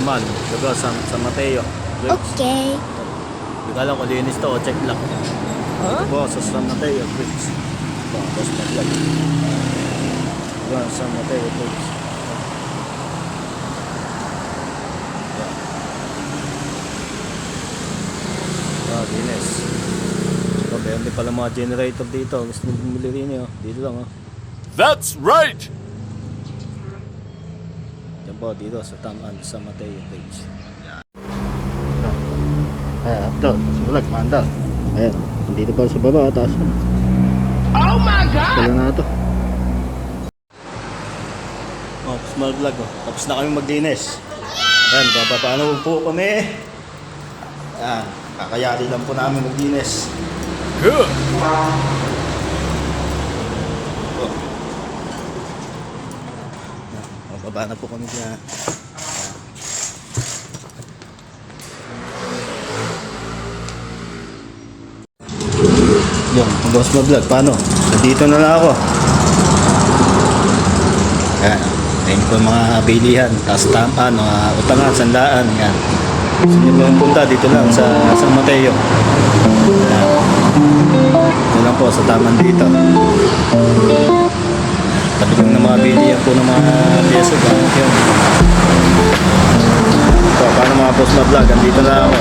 Taman, lugar San Mateo. Okay. Hindi ko alam kung linis to o check lang. Ito po sa San Mateo Bridge. Ito, boss na vlog. Lugar San Mateo Bridge. Linis. Ito, meron din pala mga generator dito. Gusto nyo bumili rin nyo. Dito lang That's right! Yan po, dito sa Taman, San Mateo Bridge. Ayan, ito, sa vlog, manda. Ayan, dito pa sa baba, taas. Oh my God! Wala na ito. Oh, small vlog, oh. Tapos na kami maglinis. Ayan, paano po kami. Ayan, kakayari lang po namin maglinis. Good! Baba na po kami dyan. Yung boss mo vlog, paano? Dito na lang ako. Ayan, ayun po mga bilihan, tapos tamaan, mga utangan, sandaan. Ayan. Gusto nyo lang punta dito lang sa San Mateo. Ayan. Ito lang po sa taman dito. Tabi lang ng mga bilihan po ng mga piyeso. Yun. So, paano mga boss na vlog? Andito na ako.